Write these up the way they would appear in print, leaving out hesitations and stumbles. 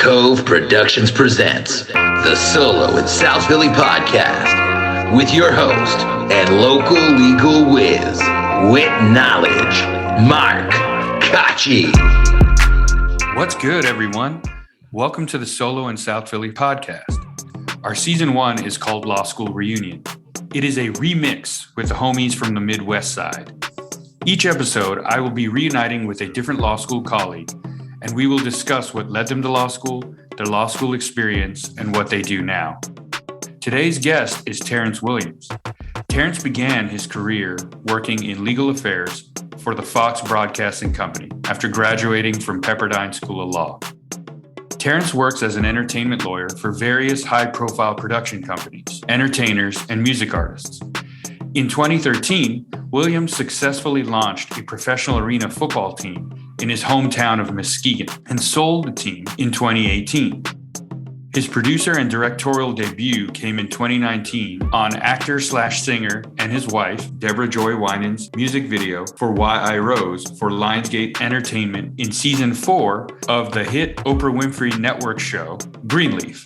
Cove Productions presents the Solo in South Philly podcast with your host and local legal whiz, with knowledge, Mark Kachi. What's good, everyone? Welcome to the Solo in South Philly podcast. Our season 1 is called Law School Reunion. It is a remix with the homies from the Midwest side. Each episode, I will be reuniting with a different law school colleague, and we will discuss what led them to law school, their law school experience, and what they do now. Today's guest is Terrence Williams. Terrence began his career working in legal affairs for the Fox Broadcasting Company after graduating from Pepperdine School of Law. Terrence works as an entertainment lawyer for various high-profile production companies, entertainers, and music artists. In 2013, Williams successfully launched a professional arena football team in his hometown of Muskegon and sold the team in 2018. His producer and directorial debut came in 2019 on actor/singer and his wife, Deborah Joy Winans' music video for Why I Rose for Lionsgate Entertainment in season 4 of the hit Oprah Winfrey Network show, Greenleaf.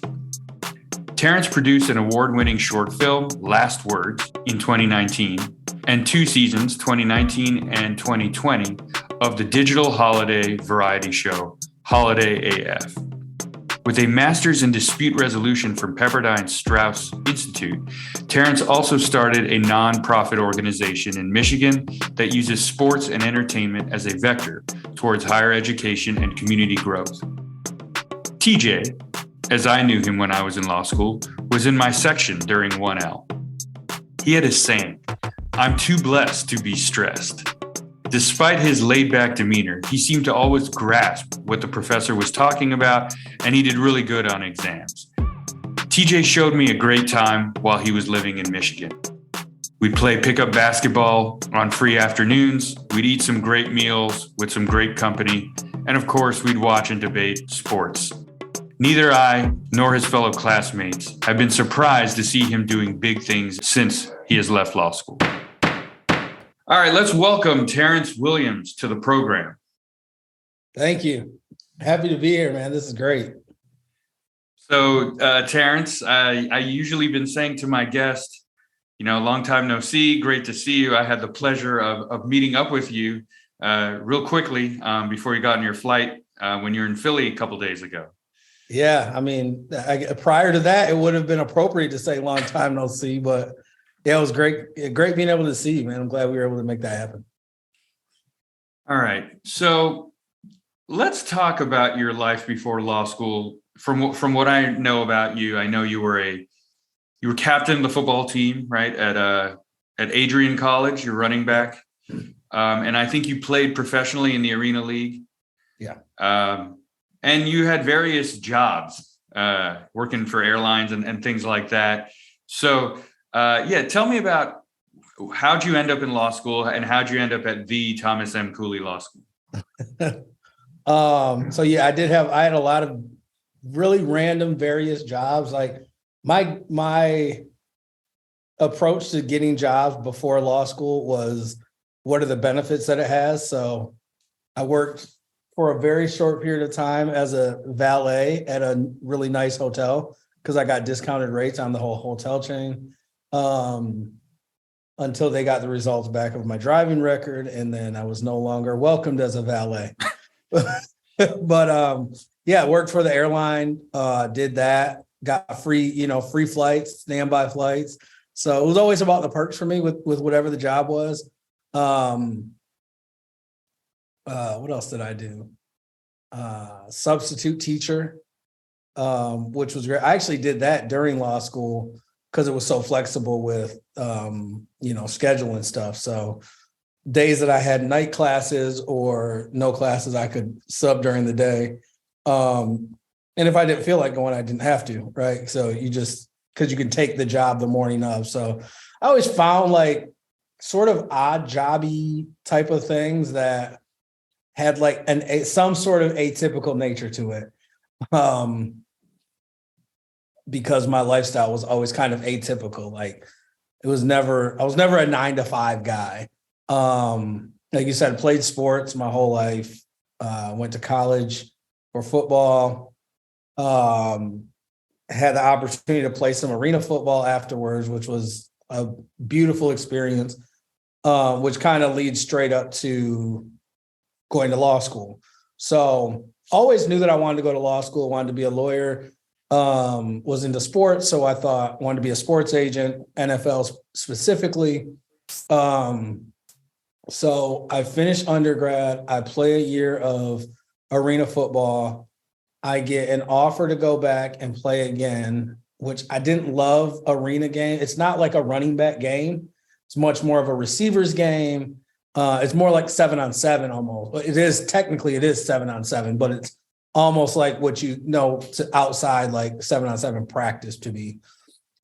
Terrence produced an award-winning short film, Last Words, in 2019, and 2 seasons, 2019 and 2020, of the digital holiday variety show, Holiday AF. With a master's in dispute resolution from Pepperdine Strauss Institute, Terrence also started a nonprofit organization in Michigan that uses sports and entertainment as a vector towards higher education and community growth. TJ, as I knew him when I was in law school, was in my section during 1L. He had a saying, "I'm too blessed to be stressed." Despite his laid-back demeanor, he seemed to always grasp what the professor was talking about, and he did really good on exams. TJ showed me a great time while he was living in Michigan. We'd play pickup basketball on free afternoons, we'd eat some great meals with some great company, and of course, we'd watch and debate sports. Neither I nor his fellow classmates have been surprised to see him doing big things since he has left law school. All right, let's welcome Terrence Williams to the program. Thank you. Happy to be here, man. This is great. So, Terrence, I usually been saying to my guest, long time no see, great to see you. I had the pleasure of meeting up with you real quickly before you got on your flight when you were in Philly a couple days ago. Yeah, I mean, prior to that, it would have been appropriate to say long time no see, but yeah, it was great being able to see you, man. I'm glad we were able to make that happen. All right. So let's talk about your life before law school. From what I know about you, I know you were captain of the football team, right? At Adrian College, you're running back. And I think you played professionally in the Arena League. Yeah. And you had various jobs, working for airlines and things like that. So, tell me about how'd you end up in law school and how'd you end up at the Thomas M. Cooley Law School? I had a lot of really random various jobs. Like my approach to getting jobs before law school was, what are the benefits that it has? So I worked for a very short period of time as a valet at a really nice hotel because I got discounted rates on the whole hotel chain until they got the results back of my driving record. And then I was no longer welcomed as a valet. But worked for the airline, did that, got free flights, standby flights. So it was always about the perks for me with whatever the job was. What else did I do? Substitute teacher, which was great. I actually did that during law school because it was so flexible with, schedule and stuff. So days that I had night classes or no classes, I could sub during the day. And if I didn't feel like going, I didn't have to, right? So because you can take the job the morning of. So I always found like sort of odd jobby type of things that had like some sort of atypical nature to it. Because my lifestyle was always kind of atypical. Like I was never a 9-to-5 guy. Like you said, played sports my whole life, went to college for football, Had the opportunity to play some arena football afterwards, which was a beautiful experience, which kind of leads straight up to going to law school. So always knew that I wanted to go to law school, wanted to be a lawyer, was into sports. So I thought wanted to be a sports agent, NFL specifically. So I finished undergrad. I play a year of arena football. I get an offer to go back and play again, which I didn't love arena game. It's not like a running back game. It's much more of a receivers game. It's more like 7-on-7 almost. It is 7-on-7, but it's almost like what you know outside like 7-on-7 practice to be.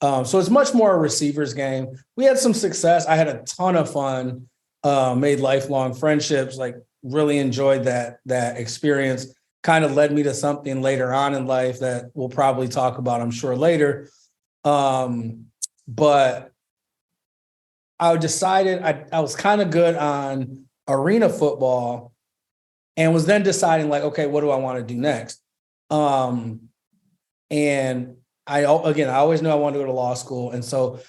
So it's much more a receivers game. We had some success. I had a ton of fun, made lifelong friendships, like really enjoyed that experience. Kind of led me to something later on in life that we'll probably talk about, I'm sure, later. But I decided I was kind of good on arena football and was then deciding like, okay, what do I want to do next? And I always knew I wanted to go to law school. And so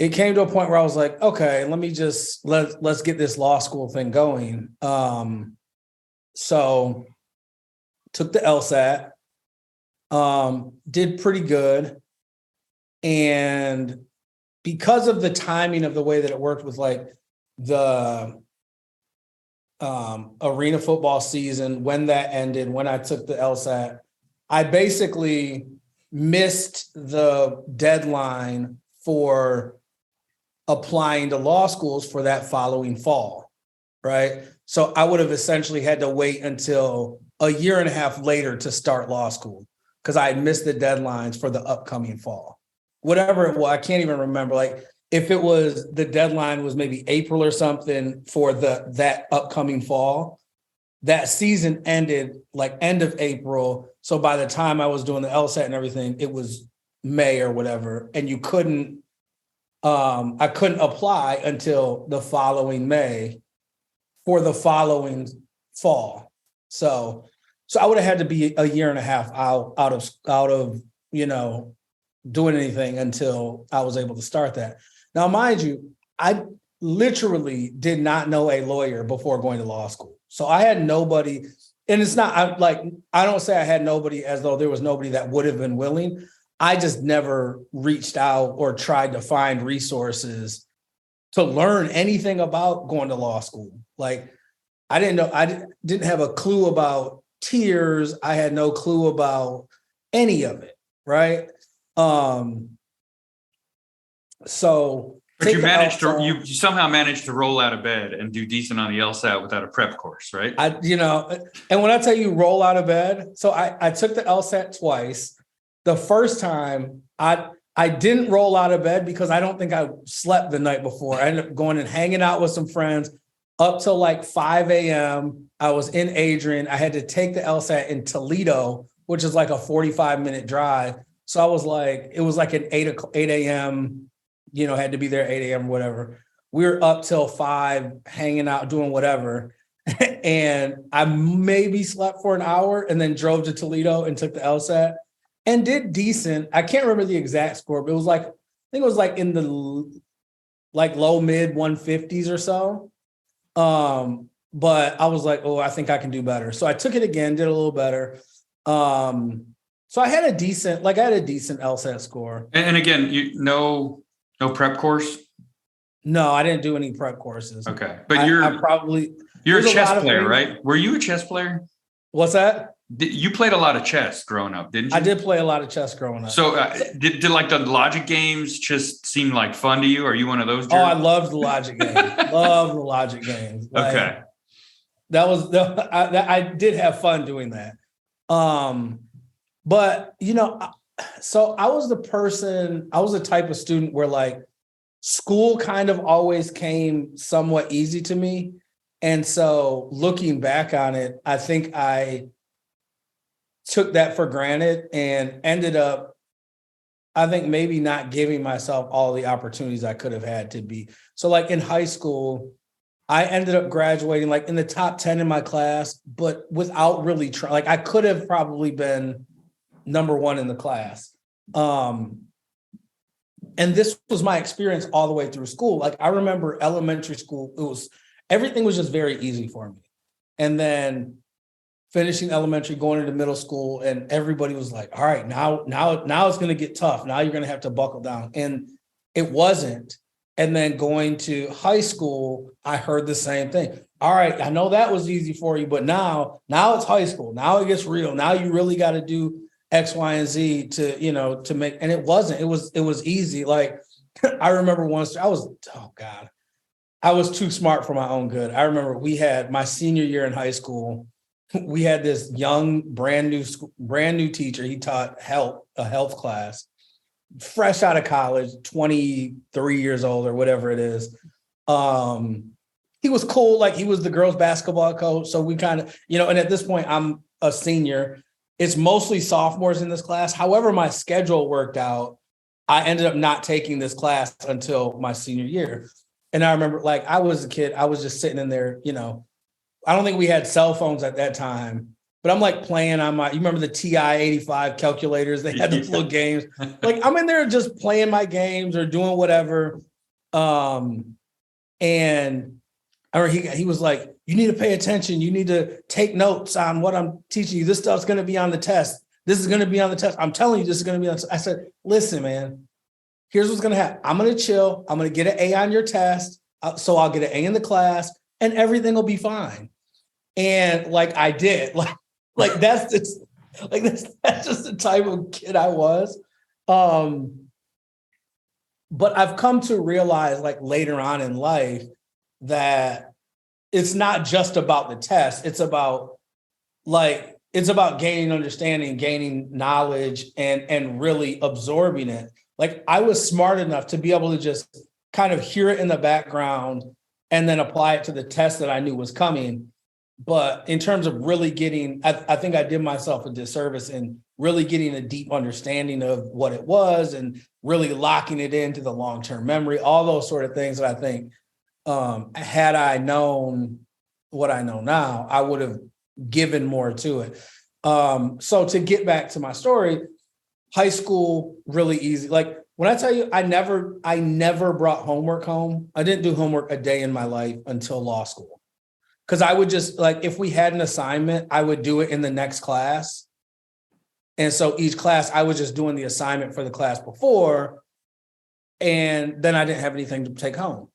it came to a point where I was like, okay, let's get this law school thing going. So took the LSAT, did pretty good. And because of the timing of the way that it worked with like the arena football season, when that ended, when I took the LSAT, I basically missed the deadline for applying to law schools for that following fall, right? So I would have essentially had to wait until a year and a half later to start law school because I had missed the deadlines for the upcoming fall. Whatever it was, I can't even remember. Like if it was the deadline was maybe April or something for that upcoming fall, that season ended like end of April. So by the time I was doing the LSAT and everything, it was May or whatever, and you couldn't. I couldn't apply until the following May for the following fall. So I would have had to be a year and a half out of doing anything until I was able to start that. Now, mind you, I literally did not know a lawyer before going to law school. So I had nobody, and it's not I don't say I had nobody as though there was nobody that would have been willing. I just never reached out or tried to find resources to learn anything about going to law school. Like I didn't have a clue about tiers. I had no clue about any of it. Right. So but you somehow managed to roll out of bed and do decent on the LSAT without a prep course, right? And when I tell you roll out of bed, so I took the LSAT twice. The first time I didn't roll out of bed because I don't think I slept the night before. I ended up going and hanging out with some friends up till like 5 a.m. I was in Adrian. I had to take the LSAT in Toledo, which is like a 45-minute drive. So I was like, it was like an 8 a.m., had to be there 8 a.m. or whatever. We were up till 5 hanging out, doing whatever. And I maybe slept for an hour and then drove to Toledo and took the LSAT. And did decent. I can't remember the exact score, but it was like, I think it was like in the low mid 150s or so. But I was like, I think I can do better. So I took it again, did a little better. So I had a decent LSAT score. And again, no prep course? No, I didn't do any prep courses. Okay. But you're a chess player, right? Were you a chess player? What's that? You played a lot of chess growing up, didn't you? I did play a lot of chess growing up. So did like the logic games just seem like fun to you? Are you one of those jerks? Oh, I loved the logic games. Loved the logic games. Like, okay. I did have fun doing that. But, so I was the type of student where like school kind of always came somewhat easy to me. And so looking back on it, I think I took that for granted and ended up, I think maybe not giving myself all the opportunities I could have had to be. So like in high school, I ended up graduating like in the top 10 in my class, but without really trying. Like I could have probably been, number one in the class. And this was my experience all the way through school. Like I remember elementary school, everything was just very easy for me. And then finishing elementary, going into middle school, and everybody was like, all right, now it's going to get tough. Now you're going to have to buckle down. And it wasn't. And then going to high school, I heard the same thing. All right, I know that was easy for you, but now it's high school. Now it gets real. Now you really got to do X, Y, and Z to make, and it wasn't, it was easy. Like I remember once I was too smart for my own good. I remember we had my senior year in high school, we had this young, brand new teacher. He taught a health class, fresh out of college, 23 years old or whatever it is. He was cool. Like he was the girls basketball coach. So we kind of, and at this point I'm a senior. It's mostly sophomores in this class. However, my schedule worked out. I ended up not taking this class until my senior year. And I remember, like, I was a kid. I was just sitting in there, I don't think we had cell phones at that time, but I'm like playing on you remember the TI-85 calculators? They had those little games. Like I'm in there just playing my games or doing whatever. And I remember he was like, you need to pay attention. You need to take notes on what I'm teaching you. This stuff's going to be on the test. This is going to be on the test. I'm telling you, this is going to be on. I said, listen, man, here's what's going to happen. I'm going to chill. I'm going to get an A on your test. So I'll get an A in the class and everything will be fine. And like I did, like that's just the type of kid I was. But I've come to realize, like, later on in life, that it's not just about the test. It's about gaining understanding, gaining knowledge, and really absorbing it. Like I was smart enough to be able to just kind of hear it in the background and then apply it to the test that I knew was coming. But in terms of really getting, I think I did myself a disservice in really getting a deep understanding of what it was and really locking it into the long-term memory, all those sort of things that I think, had I known what I know now, I would have given more to it. So to get back to my story, high school, really easy. Like when I tell you, I never brought homework home. I didn't do homework a day in my life until law school. Because I would just, like, if we had an assignment, I would do it in the next class. And so each class, I was just doing the assignment for the class before, and then I didn't have anything to take home.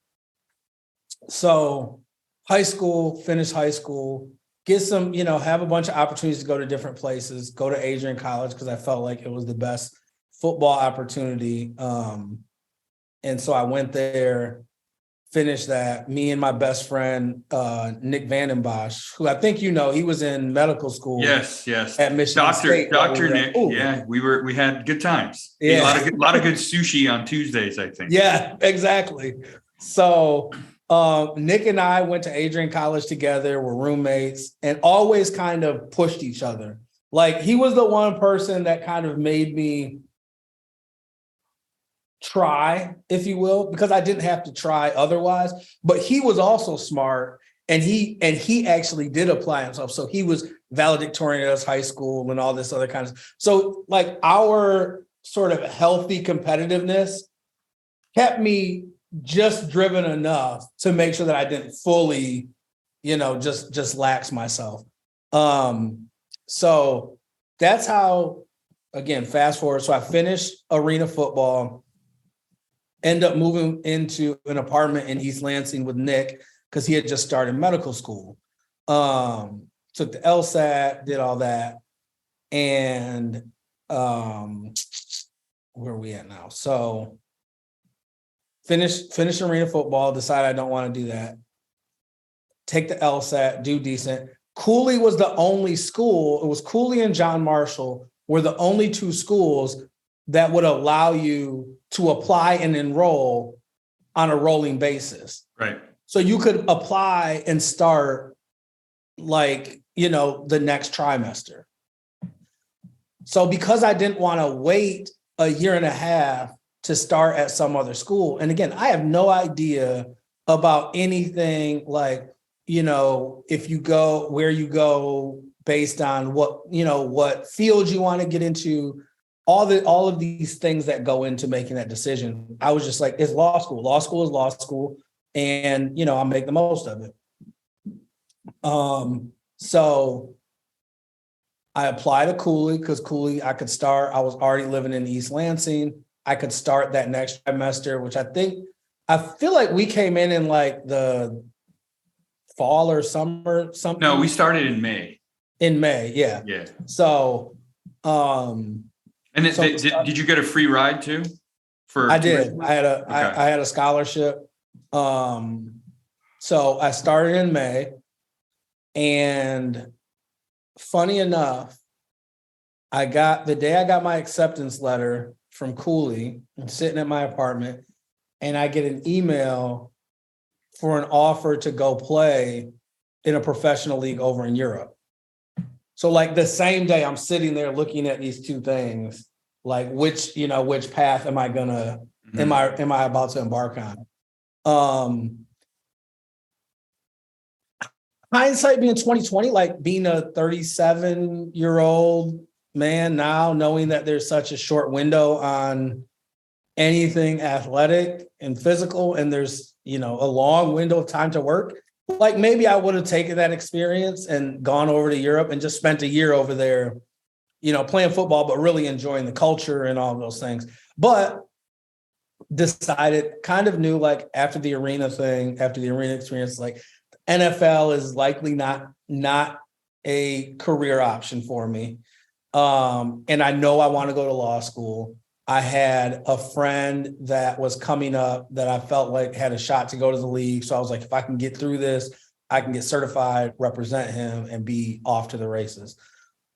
So finish high school, get some, have a bunch of opportunities to go to different places, go to Adrian College, because I felt like it was the best football opportunity. And so I went there, finished that. Me and my best friend, Nick Vandenbosch, who I think he was in medical school. Yes. At Michigan State. Dr. Nick. Yeah, we had good times. Yeah. A lot of good sushi on Tuesdays, I think. Yeah, exactly. So Nick and I went to Adrian College together, we're roommates, and always kind of pushed each other. Like he was the one person that kind of made me try, if you will, because I didn't have to try otherwise. But he was also smart, and he actually did apply himself. So he was valedictorian at high school and all this other kind of stuff. So like our sort of healthy competitiveness kept me just driven enough to make sure that I didn't fully, just lax myself. So that's how, again, fast forward. So I finished arena football, end up moving into an apartment in East Lansing with Nick because he had just started medical school. Took the LSAT, did all that. And where are we at now? So finish arena football, decide I don't want to do that. Take the LSAT, do decent. Cooley was the only school, it was Cooley and John Marshall were the only two schools that would allow you to apply and enroll on a rolling basis. Right. So you could apply and start the next trimester. So because I didn't want to wait a year and a half to start at some other school. And again, I have no idea about anything like, if you go, where you go, based on what field you want to get into, all of these things that go into making that decision. I was just like, it's law school. Law school is law school, and I'll make the most of it. So I applied to Cooley because Cooley, I could start. I was already living in East Lansing. I could start that next trimester, which I feel like we came in like the fall or summer, something. No, we started in May. In May, yeah. Yeah. So, did you get a free ride too? I did. I had a scholarship. So I started in May, and funny enough, the day I got my acceptance letter from Cooley, I'm sitting at my apartment, and I get an email for an offer to go play in a professional league over in Europe. So like the same day I'm sitting there looking at these two things, like which path am I about to embark on? Hindsight being 2020, like being a 37-year-old man now, knowing that there's such a short window on anything athletic and physical, and there's a long window of time to work, like maybe I would have taken that experience and gone over to Europe and just spent a year over there, playing football, but really enjoying the culture and all of those things. But decided, kind of knew, like after the arena experience, like NFL is likely not a career option for me. And I know I want to go to law school. I had a friend that was coming up that I felt like had a shot to go to the league. So I was like, if I can get through this, I can get certified, represent him, and be off to the races.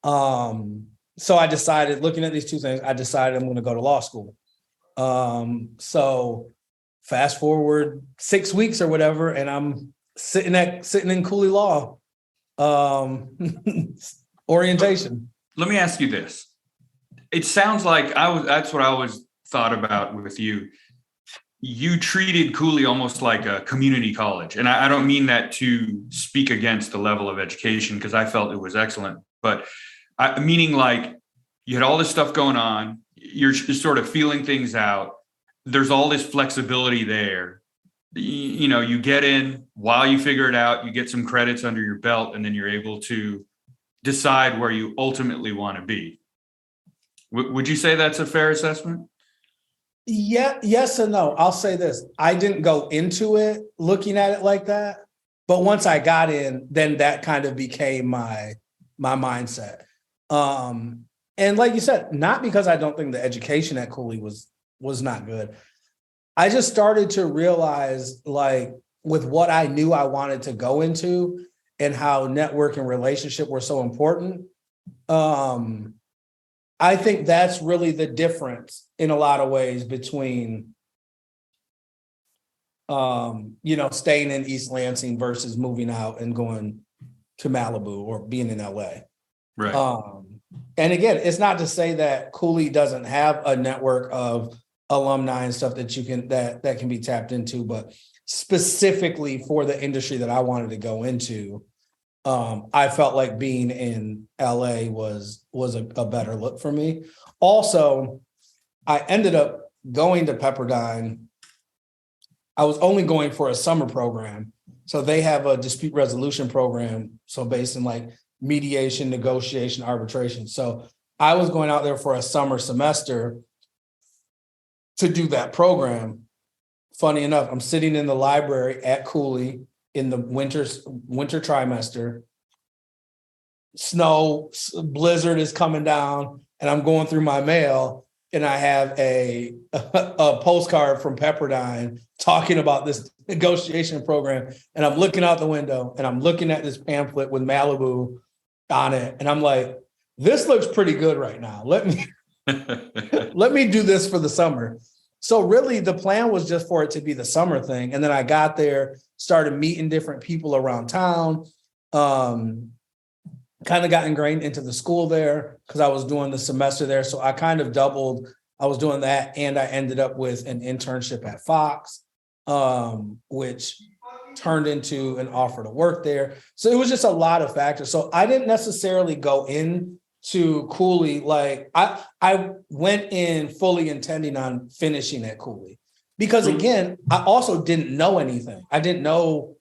So I decided, looking at these two things, I'm going to go to law school. So fast forward 6 weeks or whatever, and I'm sitting in Cooley Law orientation. Let me ask you this. It sounds like that's what I always thought about with you. You treated Cooley almost like a community college. And I don't mean that to speak against the level of education, because I felt it was excellent, but meaning like you had all this stuff going on. You're just sort of feeling things out. There's all this flexibility there. You get in while you figure it out, you get some credits under your belt, and then you're able to decide where you ultimately want to be. Would you say that's a fair assessment? Yeah, yes and no. I'll say this. I didn't go into it looking at it like that, but once I got in, then that kind of became my mindset. And like you said, not because I don't think the education at Cooley was not good. I just started to realize, like, with what I knew I wanted to go into and how network and relationship were so important. I think that's really the difference in a lot of ways between, staying in East Lansing versus moving out and going to Malibu or being in LA. Right. And again, it's not to say that Cooley doesn't have a network of alumni and stuff that that can be tapped into, but specifically for the industry that I wanted to go into, I felt like being in LA was a better look for me. Also, I ended up going to Pepperdine. I was only going for a summer program. So they have a dispute resolution program. So based in like mediation, negotiation, arbitration. So I was going out there for a summer semester to do that program. Funny enough, I'm sitting in the library at Cooley in the winter trimester. Snow, blizzard is coming down, and I'm going through my mail, and I have a postcard from Pepperdine talking about this negotiation program. And I'm looking out the window, and I'm looking at this pamphlet with Malibu on it, and I'm like, this looks pretty good right now. Let me do this for the summer. So really the plan was just for it to be the summer thing. And then I got there, started meeting different people around town, kind of got ingrained into the school there because I was doing the semester there. So I kind of doubled. I was doing that, and I ended up with an internship at Fox, which turned into an offer to work there. So it was just a lot of factors. So I didn't necessarily go in to Cooley. Like I went in fully intending on finishing at Cooley because again, I also didn't know anything. I didn't know.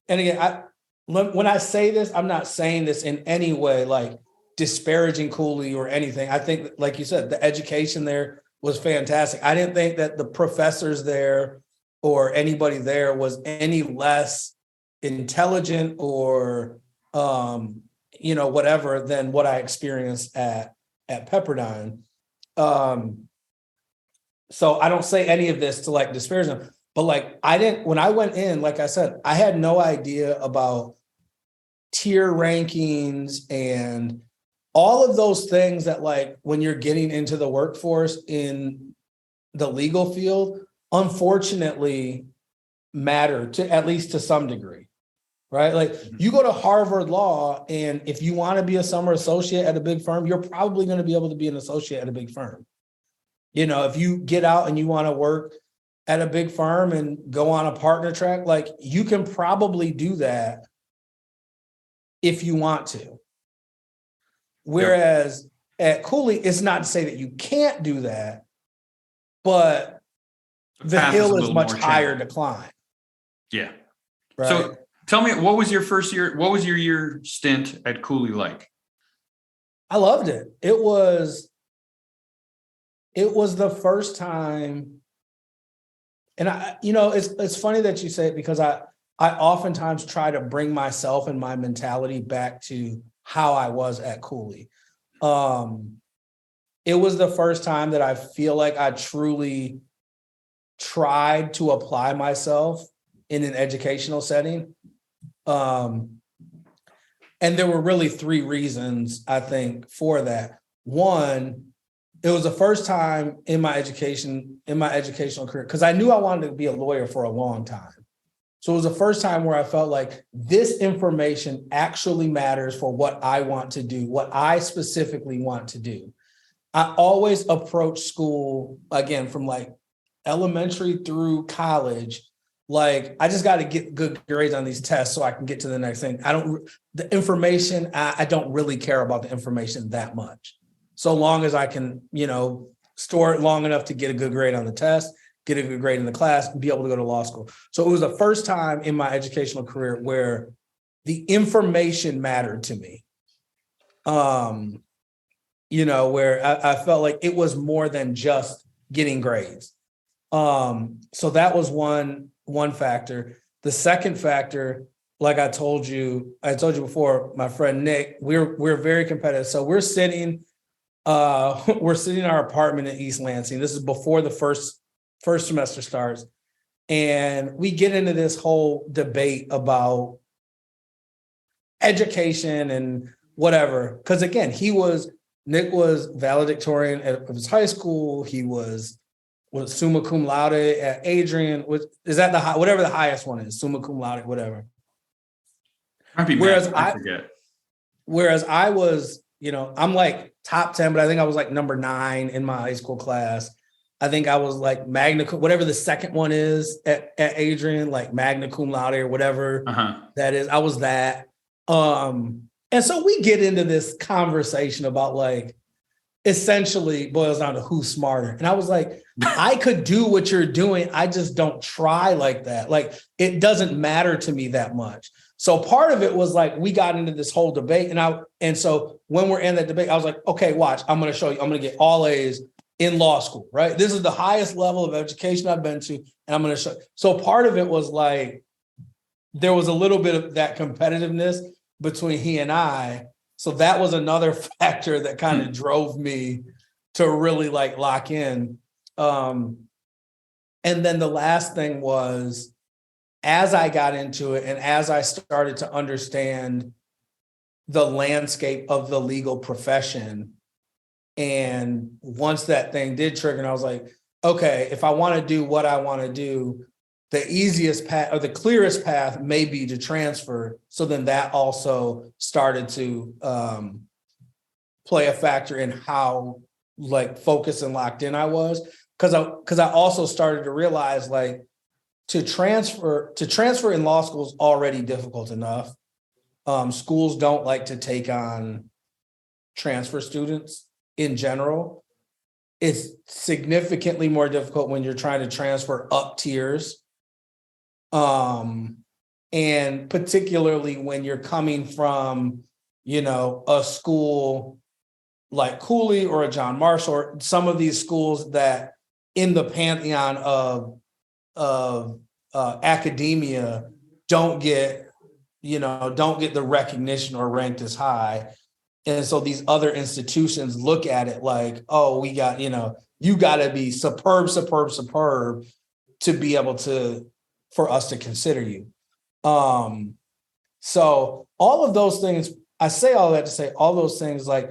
And again, when I say this, I'm not saying this in any way like disparaging Cooley or anything. I think, like you said, the education there was fantastic. I didn't think that the professors there or anybody there was any less intelligent or, whatever than what I experienced at Pepperdine. So I don't say any of this to like disparage them, but like when I went in, like I said, I had no idea about tier rankings and all of those things that like when you're getting into the workforce in the legal field, unfortunately matter to at least to some degree, right? Like you go to Harvard Law and if you want to be a summer associate at a big firm, you're probably going to be able to be an associate at a big firm. If you get out and you want to work at a big firm and go on a partner track, like you can probably do that if you want to. Whereas at Cooley, it's not to say that you can't do that, but the hill is much higher to climb. Yeah. Right. So tell me, what was your first year? What was your year stint at Cooley like? I loved it. It was the first time. And it's funny that you say it because I oftentimes try to bring myself and my mentality back to how I was at Cooley. It was the first time that I feel like I truly tried to apply myself in an educational setting. And there were really three reasons, I think, for that. One, it was the first time in my educational career, because I knew I wanted to be a lawyer for a long time. So it was the first time where I felt like this information actually matters for what I want to do, what I specifically want to do. I always approach school, again, from like elementary through college, like I just got to get good grades on these tests so I can get to the next thing. I don't really care about the information that much. So long as I can, store it long enough to get a good grade on the test, get a good grade in the class, and be able to go to law school. So it was the first time in my educational career where the information mattered to me. Where I felt like it was more than just getting grades. So that was one factor. The second factor, like I told you before, my friend Nick, we're very competitive. So we're sitting in our apartment in East Lansing. This is before the first semester starts. And we get into this whole debate about education and whatever. Because again, Nick was valedictorian of his high school. He was summa cum laude at Adrian. Is that whatever the highest one is, summa cum laude, whatever. Whereas I forget. Whereas I was, I'm like top 10, but I think I was like number 9 in my high school class. I think I was like magna cum, whatever the second one is at Adrian, like magna cum laude or whatever that is. I was that. And so we get into this conversation about like, essentially boils down to who's smarter. And I was like, I could do what you're doing. I just don't try like that. Like, it doesn't matter to me that much. So part of it was like, we got into this whole debate. And so when we're in that debate, I was like, okay, watch, I'm going to show you, I'm going to get all A's in law school, right? This is the highest level of education I've been to. And I'm going to show. So part of it was like, there was a little bit of that competitiveness between he and I. So that was another factor that kind of drove me to really like lock in. And then the last thing was, as I got into it and as I started to understand the landscape of the legal profession, and once that thing did trigger, and I was like, okay, if I want to do what I want to do, the easiest path or the clearest path may be to transfer. So then that also started to play a factor in how like focused and locked in I was. Because I also started to realize like to transfer in law school is already difficult enough. Schools don't like to take on transfer students in general. It's significantly more difficult when you're trying to transfer up tiers. And particularly when you're coming from, a school like Cooley or a John Marshall, or some of these schools that in the pantheon of academia don't get the recognition or ranked as high. And so these other institutions look at it like, oh, we got, you got to be superb to be able for us to consider you. So all of those things, I say all that to say all those things like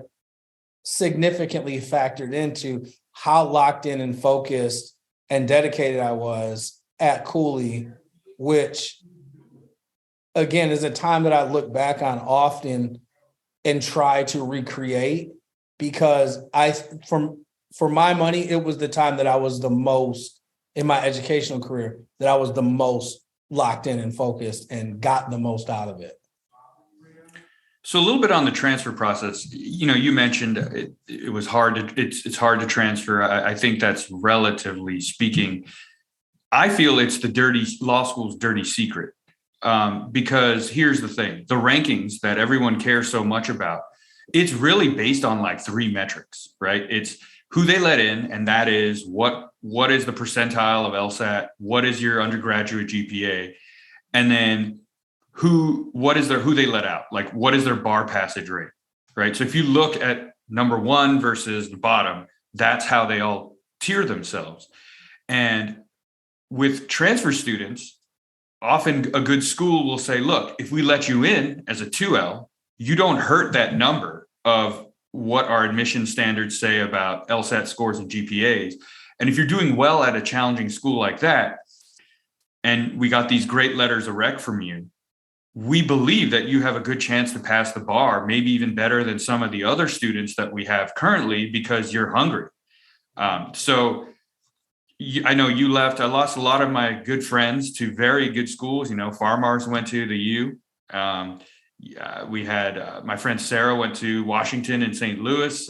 significantly factored into how locked in and focused and dedicated I was at Cooley, which again is a time that I look back on often and try to recreate, because for my money, it was the time that I was the most in my educational career, that I was the most locked in and focused and got the most out of it. So a little bit on the transfer process, you mentioned it was hard it's hard to transfer. I think that's relatively speaking. I feel it's the law school's dirty secret. Because here's the thing, the rankings that everyone cares so much about, it's really based on like 3 metrics, right? It's who they let in, and that is what is the percentile of LSAT, what is your undergraduate GPA, and then who they let out, like what is their bar passage rate, right? So if you look at number 1 versus the bottom, that's how they all tier themselves. And with transfer students, often a good school will say, look, if we let you in as a 2L, you don't hurt that number of what our admission standards say about LSAT scores and GPAs. And if you're doing well at a challenging school like that, and we got these great letters of rec from you, we believe that you have a good chance to pass the bar, maybe even better than some of the other students that we have currently, because you're hungry. So I know you left. I lost a lot of my good friends to very good schools. Farmars went to the U. We had my friend Sarah went to Washington and St. Louis.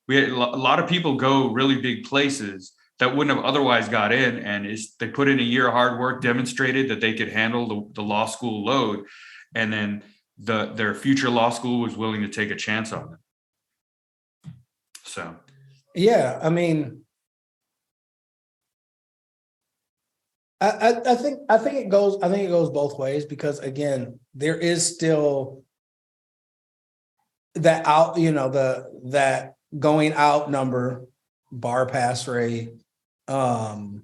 We had a lot of people go really big places that wouldn't have otherwise got in. And they put in a year of hard work, demonstrated that they could handle the law school load. And then their future law school was willing to take a chance on them. So, yeah, I mean, I think it goes both ways, because again, there is still that that going out number, bar pass rate, how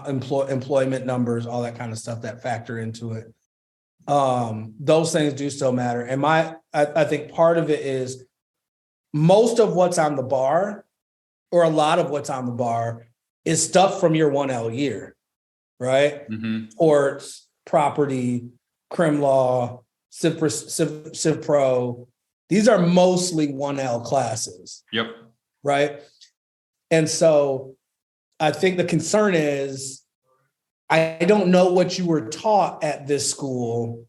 employment numbers, all that kind of stuff that factor into it. Those things do still matter. And I think part of it is most of what's on the bar, or a lot of what's on the bar, is stuff from your 1L year. Right? Mm-hmm. Sports, property, crim law, civ pro. These are mostly 1L classes. Yep. Right? And so I think the concern is, I don't know what you were taught at this school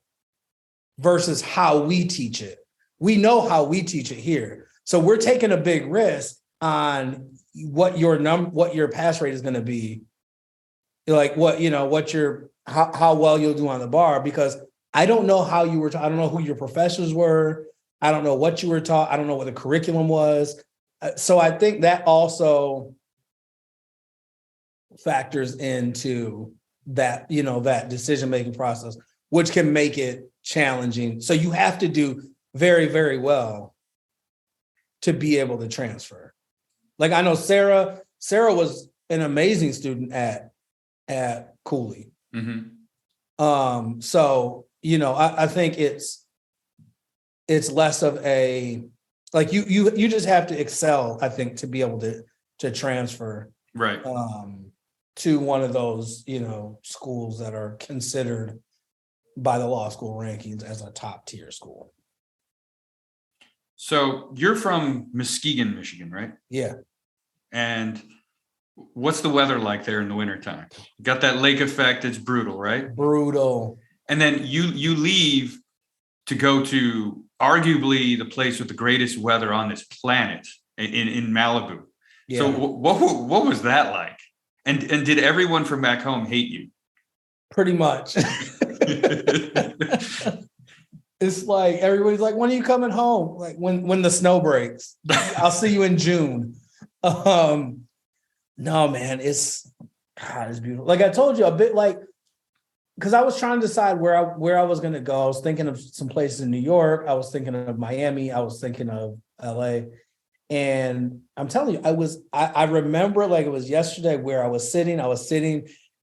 versus how we teach it. We know how we teach it here. So we're taking a big risk on what your pass rate is going to be. Like how well you'll do on the bar, because I don't know how you were taught. I don't know who your professors were. I don't know what you were taught. I don't know what the curriculum was. So I think that also factors into that, that decision-making process, which can make it challenging. So you have to do very, very well to be able to transfer. Like I know Sarah was an amazing student at Cooley. Mm-hmm. So, I think it's less of a, like you just have to excel, I think, to be able to transfer right to one of those, schools that are considered by the law school rankings as a top tier school. So you're from Muskegon, Michigan, right? Yeah. And What's the weather like there in the wintertime? Got that lake effect. It's brutal, right? Brutal. And then you leave to go to arguably the place with the greatest weather on this planet in Malibu. Yeah. So what was that like? And did everyone from back home hate you? Pretty much. It's like everybody's like, when are you coming home? Like when the snow breaks. I'll see you in June. No, man, it's beautiful. Like I told you, a bit like, because I was trying to decide where I was going to go. I was thinking of some places in New York. I was thinking of Miami. I was thinking of LA. And I'm telling you, I remember like it was yesterday where I was sitting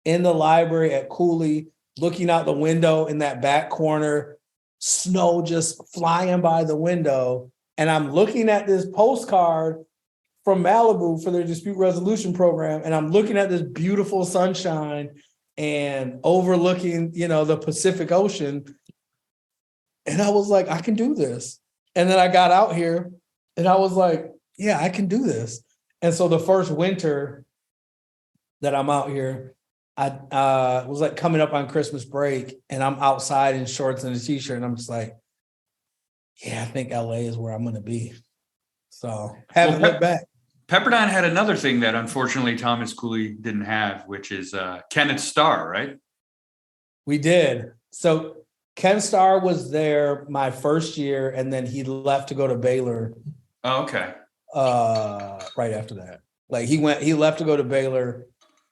in the library at Cooley, looking out the window in that back corner, snow just flying by the window. And I'm looking at this postcard from Malibu for their dispute resolution program. And I'm looking at this beautiful sunshine and overlooking, the Pacific Ocean. And I was like, I can do this. And then I got out here and I was like, yeah, I can do this. And so the first winter that I'm out here, I was like coming up on Christmas break and I'm outside in shorts and a t-shirt. And I'm just like, yeah, I think LA is where I'm going to be. So haven't looked back. Pepperdine had another thing that unfortunately Thomas Cooley didn't have, which is Kenneth Starr, right? We did. So Ken Starr was there my first year, and then he left to go to Baylor. Oh, okay. Right after that. Like he left to go to Baylor.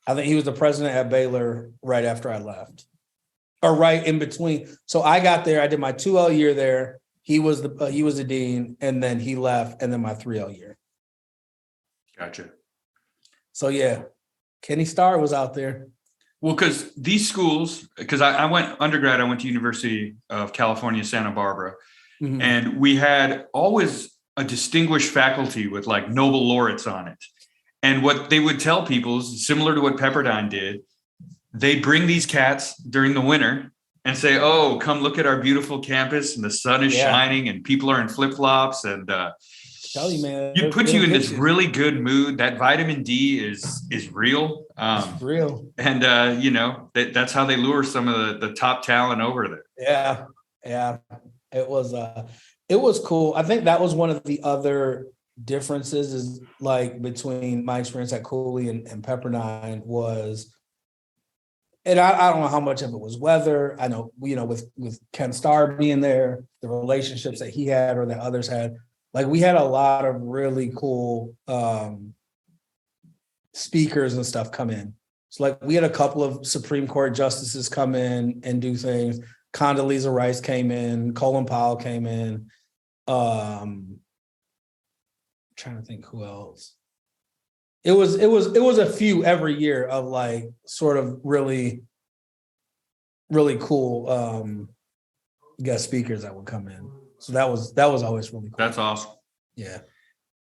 I think he was the president at Baylor right after I left. Or right in between. So I got there, I did my 2L year there. He was the dean, and then he left, and then my 3L year. Gotcha. So yeah, Kenny Starr was out there. Well, because these schools, because I went undergrad, I went to University of California, Santa Barbara, and we had always a distinguished faculty with like Nobel laureates on it. And what they would tell people is similar to what Pepperdine did. They bring these cats during the winter and say, oh, come look at our beautiful campus and the sun is shining and people are in flip-flops and tell you, man, you put you in this really good mood. That vitamin D is real. It's real. And that's how they lure some of the top talent over there. Yeah. It was cool. I think that was one of the other differences is like between my experience at Cooley and Pepperdine was, and I don't know how much of it was weather. I know, with Ken Starr being there, the relationships that he had or that others had, like we had a lot of really cool speakers and stuff come in. So like we had a couple of Supreme Court justices come in and do things. Condoleezza Rice came in, Colin Powell came in. I'm trying to think who else. It was a few every year of like sort of really, really cool guest speakers that would come in. So that was always really cool. That's awesome. Yeah.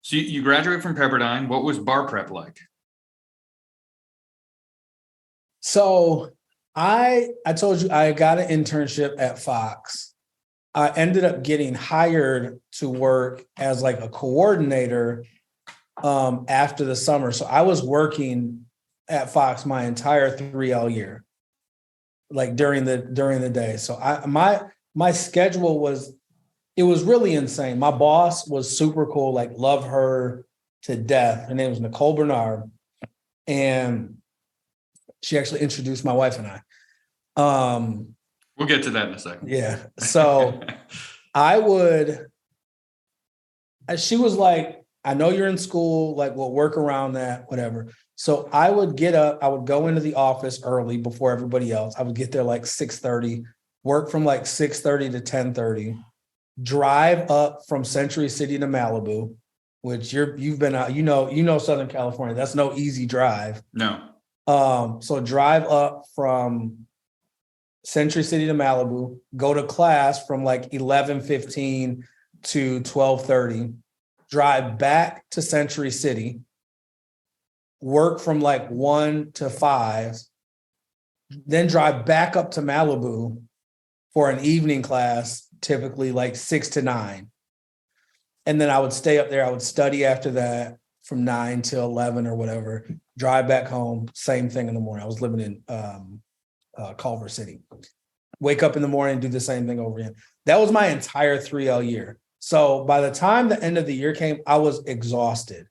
So you graduate from Pepperdine. What was bar prep like? So I told you I got an internship at Fox. I ended up getting hired to work as like a coordinator after the summer. So I was working at Fox my entire 3L year, like during the day. So my schedule was really insane. My boss was super cool, like love her to death. Her name was Nicole Bernard. And she actually introduced my wife and I. We'll get to that in a second. Yeah. So she was like, I know you're in school, like we'll work around that, whatever. So I would get up, I would go into the office early before everybody else. I would get there like 6:30, work from like 6:30 to 10:30, drive up from Century City to Malibu, which you've been out, Southern California. That's no easy drive. No. So drive up from Century City to Malibu, go to class from like 11:15 to 12:30, drive back to Century City, work from like 1 to 5, then drive back up to Malibu for an evening class, typically like 6 to 9. And then I would stay up there. I would study after that from 9 to 11 or whatever, drive back home, same thing in the morning. I was living in Culver City. Wake up in the morning, do the same thing over again. That was my entire 3L year. So by the time the end of the year came, I was exhausted.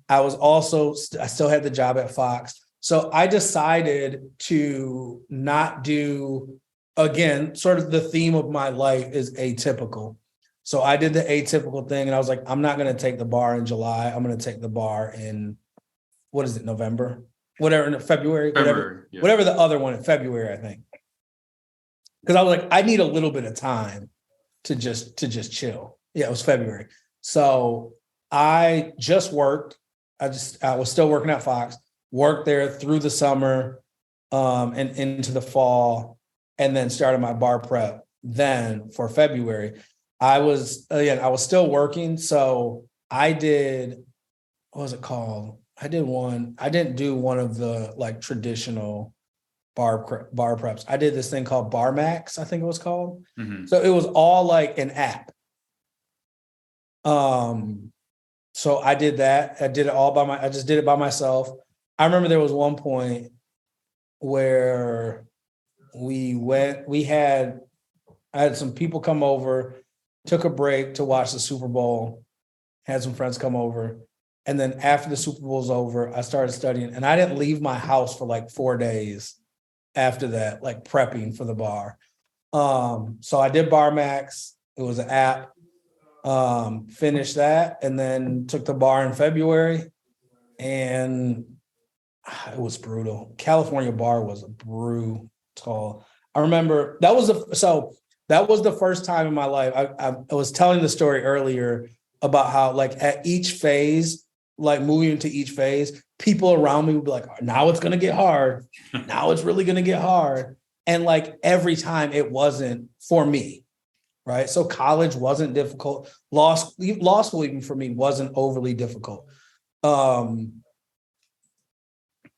I still had the job at Fox. So I decided to not do, again, sort of the theme of my life is atypical. So I did the atypical thing and I was like, I'm not going to take the bar in July. I'm going to take the bar in, what is it, November? Whatever, in February, whatever the other one in February, I think. Because I was like, I need a little bit of time to just chill. Yeah, it was February. So I just worked. I was still working at Fox, worked there through the summer and into the fall, and then started my bar prep then for February. I was still working. So I did, what was it called? I didn't do one of the like traditional bar preps. I did this thing called Bar Max, I think it was called. Mm-hmm. So it was all like an app. So I did that. I did it all I just did it by myself. I remember there was one point where I had some people come over, took a break to watch the Super Bowl, had some friends come over. And then after the Super Bowl's over, I started studying and I didn't leave my house for like 4 days after that, like prepping for the bar. So I did Bar Max. It was an app. Finished that and then took the bar in February and it was brutal. California bar was brutal. I remember that was the first time in my life. I was telling the story earlier about how like at each phase, like moving into each phase, people around me would be like, now it's going to get hard. Now it's really going to get hard. And like every time it wasn't for me. Right. So college wasn't difficult. Law school, even for me, wasn't overly difficult. So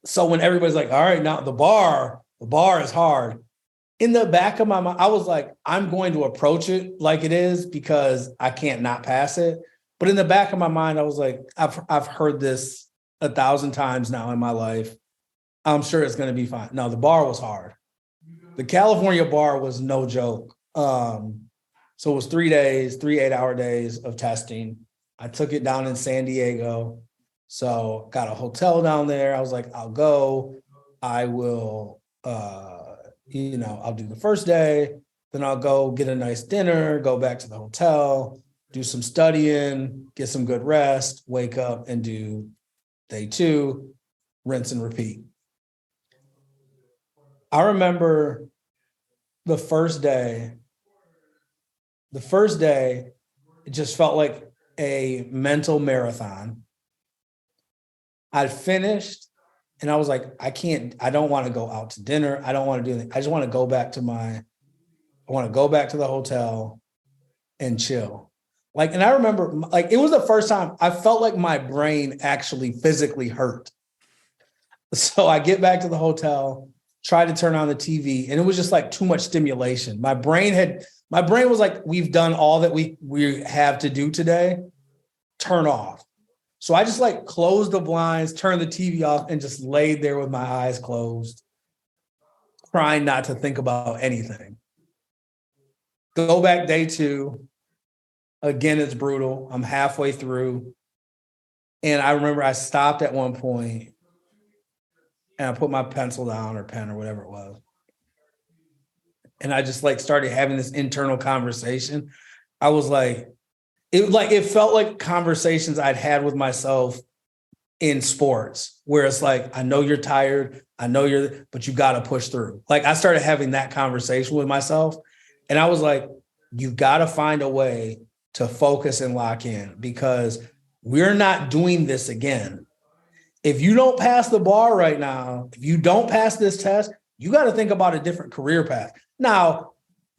when everybody's like, all right, now the bar is hard. In the back of my mind, I was like, I'm going to approach it like it is because I can't not pass it. But in the back of my mind, I was like, I've heard this 1,000 times now in my life. I'm sure it's going to be fine. No, the bar was hard. The California bar was no joke. So it was 3 days, 3 8-hour days of testing. I took it down in San Diego. So got a hotel down there. I was like, I'll go. I will, I'll do the first day. Then I'll go get a nice dinner, go back to the hotel, do some studying, get some good rest, wake up and do day 2, rinse and repeat. I remember the first day, it just felt like a mental marathon. I finished and I was like, I don't want to go out to dinner. I don't want to do anything. I just want to go back to the hotel and chill. Like, and I remember like, it was the first time I felt like my brain actually physically hurt. So I get back to the hotel, try to turn on the TV, and it was just like too much stimulation. My brain was like, we've done all that we have to do today. Turn off. So I just like closed the blinds, turned the TV off, and just laid there with my eyes closed, trying not to think about anything. Go back day 2. Again, it's brutal. I'm halfway through. And I remember I stopped at one point and I put my pencil down or pen or whatever it was. And I just like started having this internal conversation. I was like, it felt like conversations I'd had with myself in sports, where it's like, I know you're tired. But you got to push through. Like I started having that conversation with myself and I was like, you got to find a way to focus and lock in because we're not doing this again. If you don't pass the bar right now, if you don't pass this test, you got to think about a different career path. Now,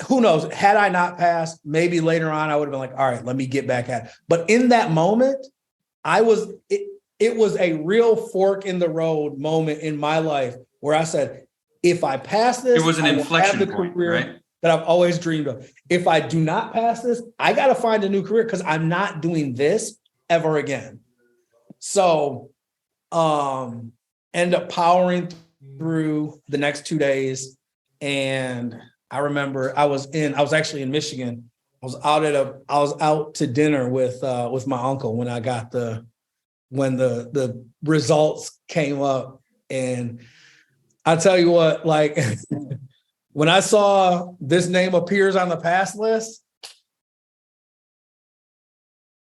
who knows? Had I not passed, maybe later on I would have been like, all right, let me get back at it. But in that moment, it was a real fork in the road moment in my life where I said, if I pass this, it was an inflection point, right? That I've always dreamed of. If I do not pass this, I got to find a new career because I'm not doing this ever again. So end up powering through the next 2 days. And I remember I was actually in Michigan. I was out to dinner with my uncle when when the results came up. And I tell you what, like when I saw this name appears on the pass list,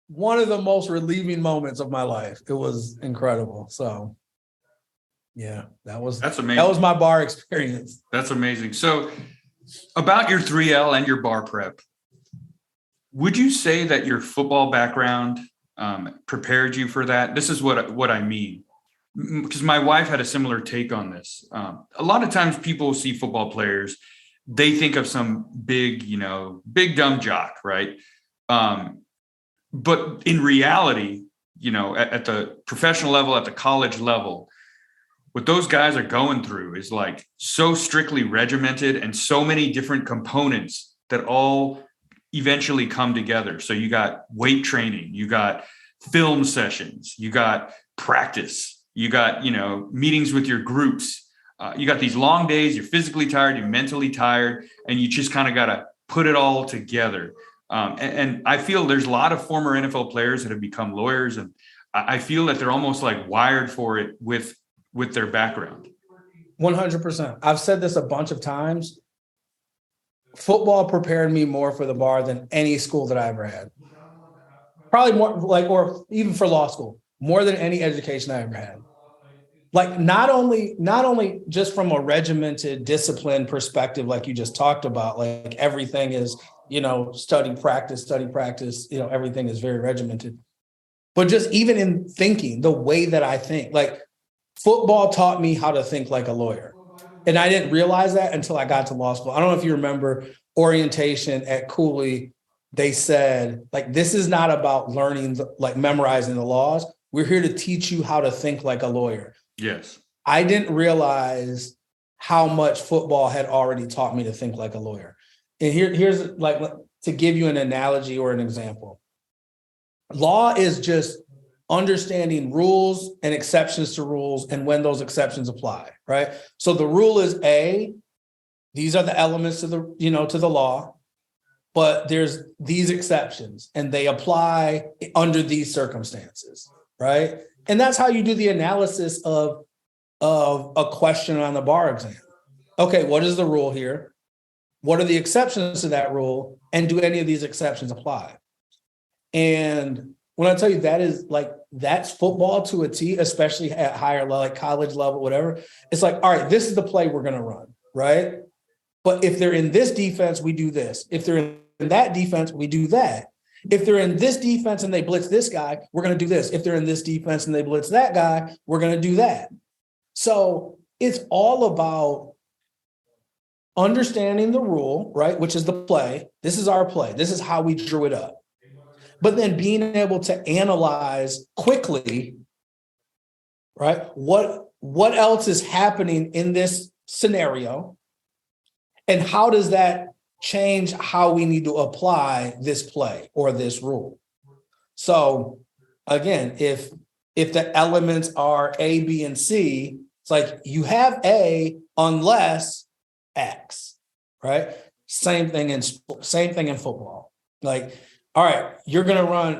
one of the most relieving moments of my life. It was incredible. So yeah, that's amazing. That was my bar experience. That's amazing. So about your 3L and your bar prep, would you say that your football background prepared you for that? This is what I mean, because my wife had a similar take on this. A lot of times people see football players, they think of some big dumb jock, right? But in reality, at the professional level, at the college level, what those guys are going through is like so strictly regimented and so many different components that all eventually come together. So you got weight training, you got film sessions, you got practice, you got, meetings with your groups. You got these long days, you're physically tired, you're mentally tired, and you just kind of got to put it all together. And I feel there's a lot of former NFL players that have become lawyers, and I feel that they're almost like wired for it with their background. 100%. I've said this a bunch of times. Football prepared me more for the bar than any school that I ever had. Probably more or even for law school, more than any education I ever had. Like not only just from a regimented discipline perspective, like you just talked about, like everything is, study, practice, everything is very regimented. But just even in thinking, the way that I think, like football taught me how to think like a lawyer. And I didn't realize that until I got to law school. I don't know if you remember orientation at Cooley. They said, like, this is not about learning, memorizing the laws. We're here to teach you how to think like a lawyer. Yes. I didn't realize how much football had already taught me to think like a lawyer. And here's like, to give you an analogy or an example. Law is just understanding rules and exceptions to rules and when those exceptions apply, right? So the rule is A, these are the elements to the law, but there's these exceptions and they apply under these circumstances, right? And that's how you do the analysis of a question on the bar exam. Okay, what is the rule here? What are the exceptions to that rule? And do any of these exceptions apply? And when I tell you that's football to a T, especially at higher level, like college level, whatever, it's like, all right, this is the play we're going to run, right? But if they're in this defense, we do this. If they're in that defense, we do that. If they're in this defense and they blitz this guy, we're going to do this. If they're in this defense and they blitz that guy, we're going to do that. So it's all about understanding the rule, right? Which is the play. This is our play. This is how we drew it up. But then being able to analyze quickly, right? What else is happening in this scenario? And how does that change how we need to apply this play or this rule? So again, if the elements are A, B, and C, it's like you have A unless X, right? Same thing in football. Like, all right,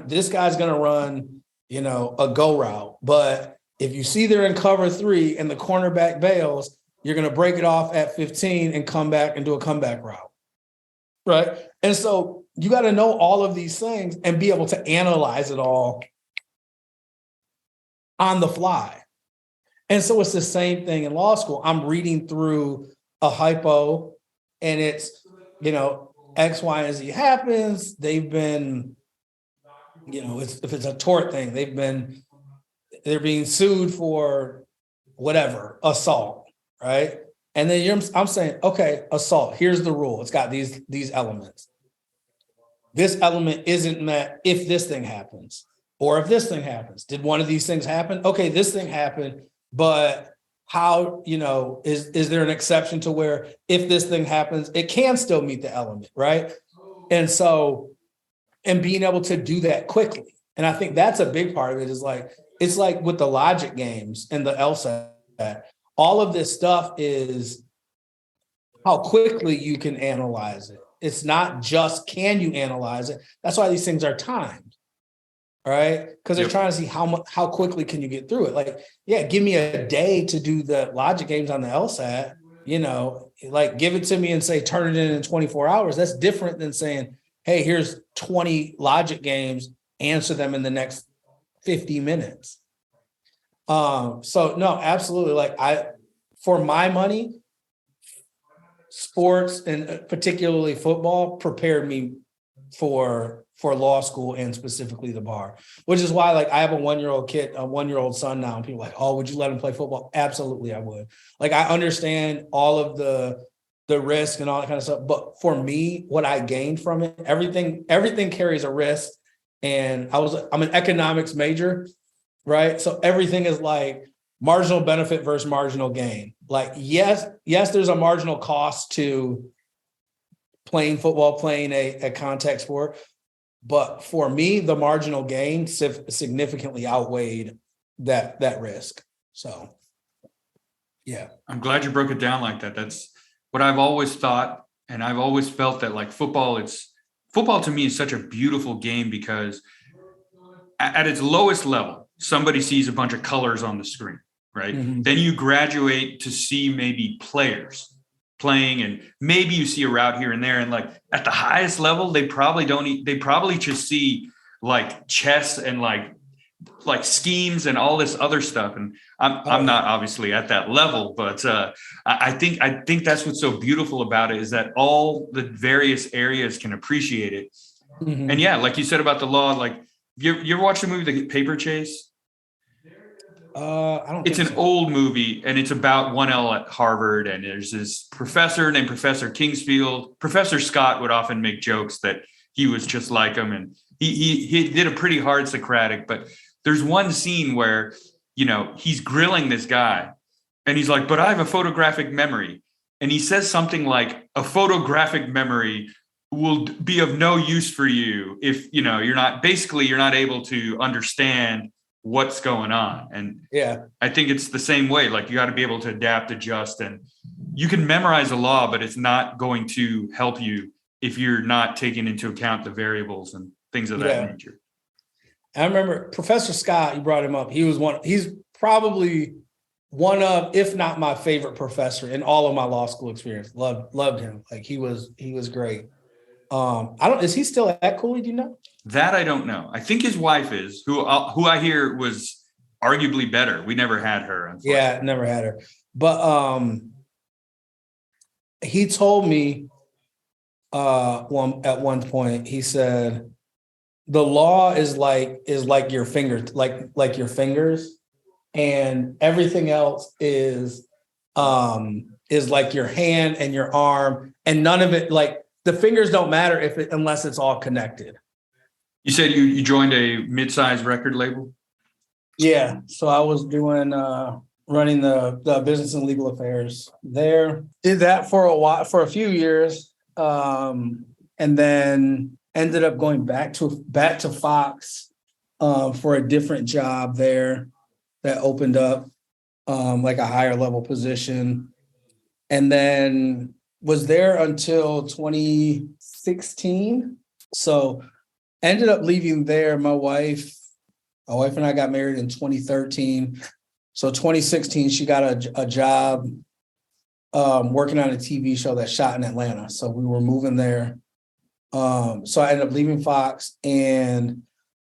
this guy's going to run, a go route. But if you see they're in cover 3 and the cornerback bails, you're going to break it off at 15 and come back and do a comeback route. Right. And so you got to know all of these things and be able to analyze it all on the fly. And so it's the same thing in law school. I'm reading through a hypo and it's, X, Y, and Z happens. They've been, if it's a tort thing, they're being sued for whatever, assault, right? And then I'm saying, okay, assault, here's the rule. It's got these elements. This element isn't met if this thing happens, or if this thing happens. Did one of these things happen? Okay, this thing happened, but how, is there an exception to where if this thing happens, it can still meet the element, right? And so, and being able to do that quickly. And I think that's a big part of it is like, it's like with the logic games and the LSAT, all of this stuff is how quickly you can analyze it. It's not just can you analyze it. That's why these things are timed, right? Because they're trying to see how quickly can you get through it. Like, yeah, give me a day to do the logic games on the LSAT, like give it to me and say, turn it in 24 hours. That's different than saying, hey, here's 20 logic games, answer them in the next 50 minutes. So no, absolutely. Like for my money, sports and particularly football prepared me for law school and specifically the bar, which is why like I have a 1-year-old son now, and people are like, oh, would you let him play football? Absolutely, I would. Like I understand all of the risk and all that kind of stuff, but for me, what I gained from it, everything carries a risk. And I'm an economics major, right? So everything is like marginal benefit versus marginal gain. Like, yes, there's a marginal cost to playing football, playing a contact sport. But for me, the marginal gain significantly outweighed that risk. So, yeah. I'm glad you broke it down like that. That's what I've always thought. And I've always felt that like football to me is such a beautiful game because at its lowest level, somebody sees a bunch of colors on the screen, right? Mm-hmm. Then you graduate to see maybe players playing, and maybe you see a route here and there. And like at the highest level, they probably just see like chess and like schemes and all this other stuff. And I'm not obviously at that level, but I think that's what's so beautiful about it is that all the various areas can appreciate it. Mm-hmm. And yeah, like you said about the law, like you ever watched the movie The Paper Chase? I don't. It's an old movie, and it's about 1L at Harvard. And there's this professor named Professor Kingsfield. Professor Scott would often make jokes that he was just like him, and he did a pretty hard Socratic. But there's one scene where he's grilling this guy, and he's like, "But I have a photographic memory," and he says something like, "A photographic memory will be of no use for you if you're not able to understand what's going on." And yeah, I think it's the same way. Like you got to be able to adapt, adjust, and you can memorize a law, but it's not going to help you if you're not taking into account the variables and things of that nature. I remember Professor Scott, you brought him up. He's probably one of, if not my favorite professor in all of my law school experience. Loved him. Like he was great. Is he still at Cooley? Do you know? That I don't know. I think his wife is, who I hear was arguably better. We never had her. Yeah, never had her. But he told me at one point, he said, the law is like your fingers, like your fingers, and everything else is like your hand and your arm, and none of it, like the fingers don't matter unless it's all connected. You said you joined a mid-sized record label? Yeah. So I was doing running the business and legal affairs there. Did that for a few years. And then ended up going back to Fox for a different job there that opened up like a higher level position. And then was there until 2016. So ended up leaving there. My wife and I got married in 2013. So 2016, she got a job working on a TV show that shot in Atlanta. So we were moving there. So I ended up leaving Fox and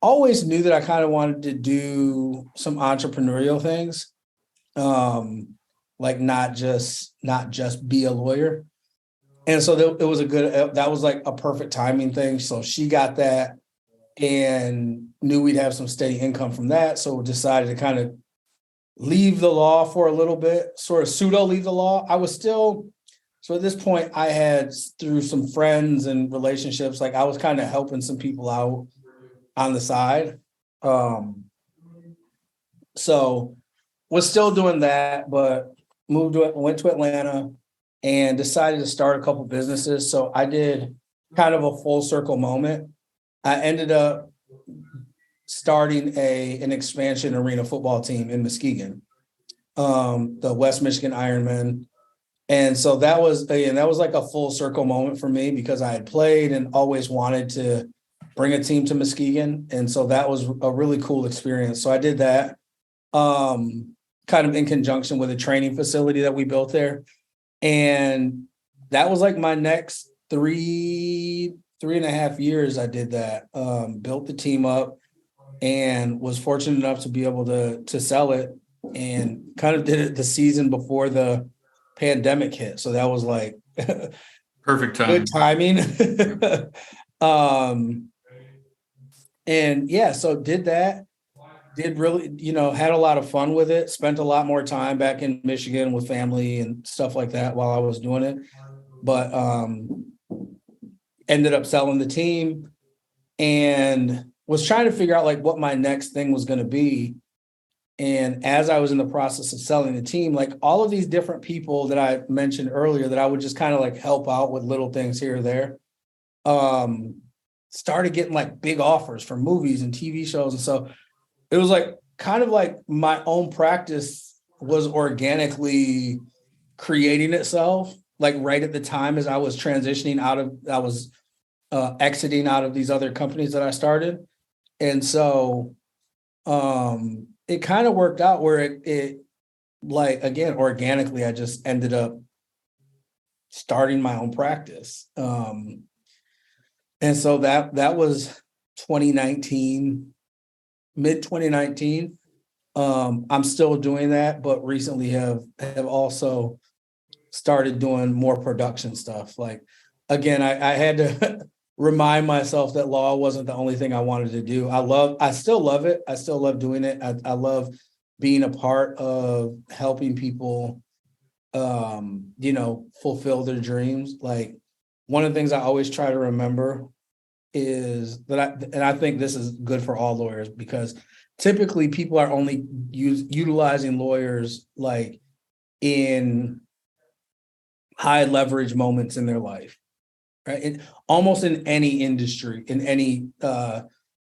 always knew that I kind of wanted to do some entrepreneurial things. Like not just be a lawyer. And so that was like a perfect timing thing. So she got that and knew we'd have some steady income from that. So decided to kind of leave the law for a little bit, sort of pseudo leave the law. So at this point I had, through some friends and relationships, like I was kind of helping some people out on the side. So was still doing that, but went to Atlanta and decided to start a couple businesses. So I did kind of a full circle moment. I ended up starting an expansion arena football team in Muskegon, the West Michigan Ironmen. And so that was like a full circle moment for me because I had played and always wanted to bring a team to Muskegon. And so that was a really cool experience. So I did that kind of in conjunction with a training facility that we built there. And that was like my next 3.5 years. I did that, built the team up and was fortunate enough to be able to sell it, and kind of did it the season before the pandemic hit. So that was like perfect time. Good timing. And yeah, so did that, did really, had a lot of fun with it, spent a lot more time back in Michigan with family and stuff like that while I was doing it. But ended up selling the team and was trying to figure out like what my next thing was going to be. And as I was in the process of selling the team, like all of these different people that I mentioned earlier that I would just kind of like help out with little things here or there, started getting like big offers for movies and TV shows. And so it was like kind of like my own practice was organically creating itself, like right at the time as I was transitioning exiting out of these other companies that I started. And so it kind of worked out where it like, again, organically, I just ended up starting my own practice. And so that was 2019, mid 2019. I'm still doing that, but recently have also started doing more production stuff. Like, again, I had to remind myself that law wasn't the only thing I wanted to do. I still love it. I still love doing it. I love being a part of helping people, fulfill their dreams. Like, one of the things I always try to remember is that I think this is good for all lawyers, because typically people are only utilizing lawyers like in high leverage moments in their life, right? Almost in any industry, in any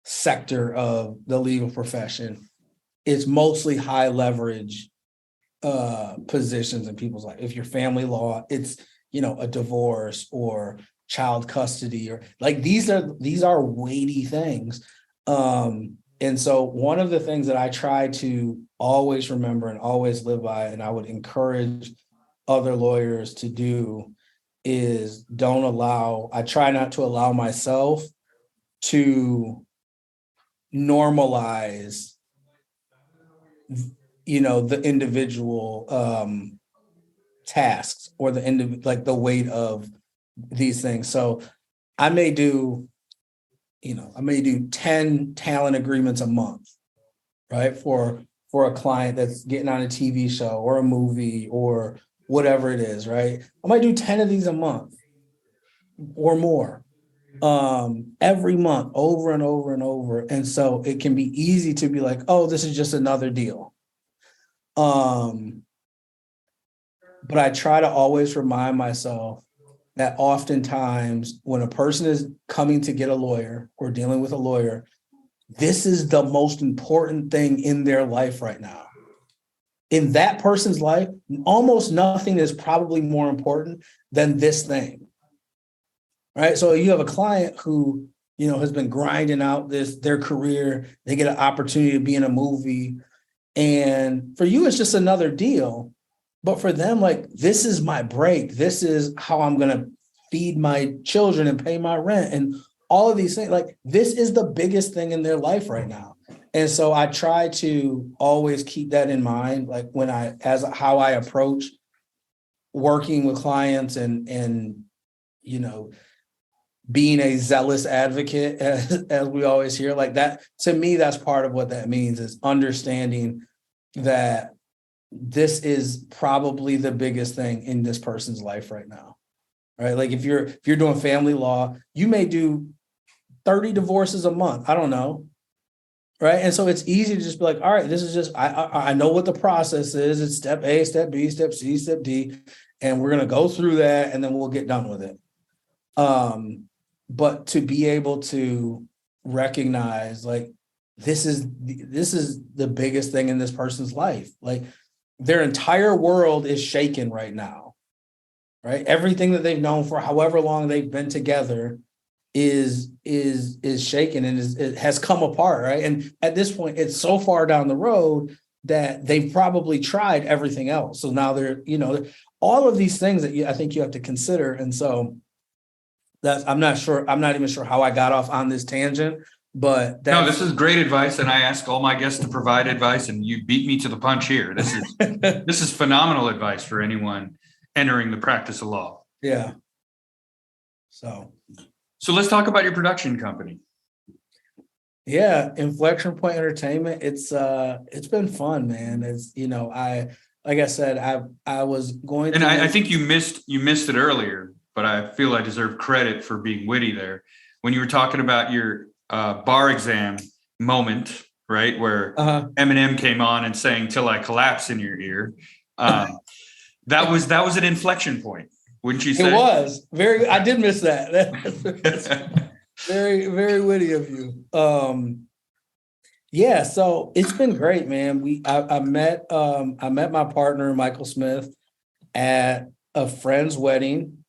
sector of the legal profession, it's mostly high leverage positions in people's life. If you're family law, it's, a divorce or child custody, or like these are weighty things. And so one of the things that I try to always remember and always live by, and I would encourage other lawyers to do, is I try not to allow myself to normalize, the individual tasks or the weight of these things. So I may do 10 talent agreements a month, right? For a client that's getting on a TV show or a movie or whatever it is, right? I might do 10 of these a month or more, every month, over and over and over. And so it can be easy to be like, oh, this is just another deal. But I try to always remind myself that oftentimes when a person is coming to get a lawyer or dealing with a lawyer, this is the most important thing in their life right now. In that person's life, almost nothing is probably more important than this thing, right? So you have a client who, has been grinding out their career. They get an opportunity to be in a movie. And for you, it's just another deal. But for them, like, this is my break. This is how I'm going to feed my children and pay my rent and all of these things. Like, this is the biggest thing in their life right now. And so I try to always keep that in mind, like how I approach working with clients and being a zealous advocate, as we always hear, like that. To me, that's part of what that means, is understanding that this is probably the biggest thing in this person's life right now, right? Like if you're doing family law, you may do 30 divorces a month. I don't know, right? And so it's easy to just be like, all right, this is just, I know what the process is. It's step A, step B, step C, step D, and we're going to go through that and then we'll get done with it. But to be able to recognize, like, this is the biggest thing in this person's life. Like their entire world is shaken right now, right? Everything that they've known for however long they've been together is shaken and it has come apart, right? And at this point, it's so far down the road that they've probably tried everything else. So now they're, all of these things that I think you have to consider. And so I'm not even sure how I got off on this tangent, but no, this is great advice. And I ask all my guests to provide advice, and you beat me to the punch here. This is phenomenal advice for anyone entering the practice of law. Yeah. So let's talk about your production company. Yeah, Inflection Point Entertainment. It's been fun, man. It's like I said, I was going to, and I think you missed it earlier, but I feel I deserve credit for being witty there when you were talking about your bar exam moment, right, where Eminem came on and sang "Till I Collapse" in your ear. That was an inflection point. Wouldn't you say? It was very. I did miss that. That's very, very witty of you. Yeah, so it's been great, man. I met my partner Michael Smith at a friend's wedding.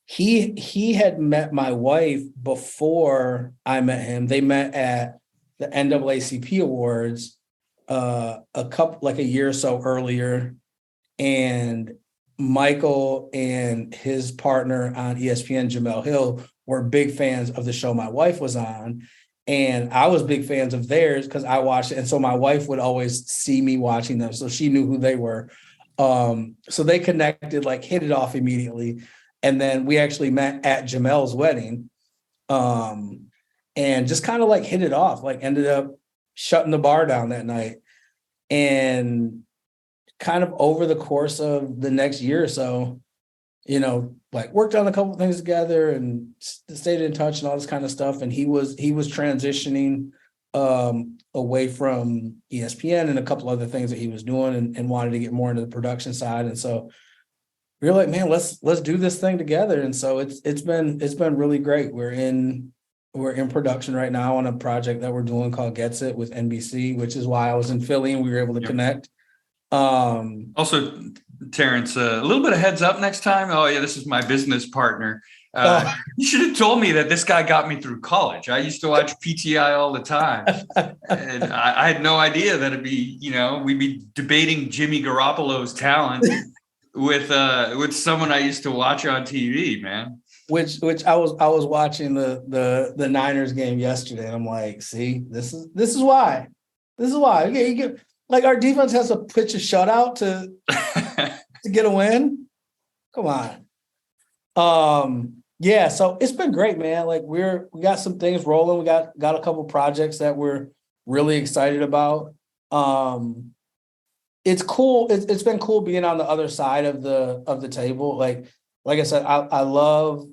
He had met my wife before I met him. They met at the NAACP Awards a year or so earlier, and Michael and his partner on ESPN, Jamel Hill, were big fans of the show my wife was on. And I was big fans of theirs because I watched it. And so my wife would always see me watching them. So she knew who they were. So they connected, hit it off immediately. And then we actually met at Jamel's wedding and just kind of hit it off, ended up shutting the bar down that night. And kind of over the course of the next year or so, worked on a couple of things together and stayed in touch and all this kind of stuff. And he was transitioning away from ESPN and a couple other things that he was doing and wanted to get more into the production side. And so we were like, man, let's do this thing together. And so it's been really great. We're in production right now on a project that we're doing called Gets It with NBC, which is why I was in Philly and we were able to connect. Also, Terrence, a little bit of heads up next time. Oh yeah, this is my business partner. You should have told me that this guy got me through college. I used to watch PTI all the time, and I had no idea that it'd be, we'd be debating Jimmy Garoppolo's talent with someone I used to watch on TV, man. Which I was watching the Niners game yesterday, and I'm like, see, this is why. Yeah, you get. Our defense has to pitch a shutout to get a win. Come on. Yeah, so it's been great, man. We got some things rolling. We got a couple projects that we're really excited about. It's cool. It's been cool being on the other side of the table. Like I said, I love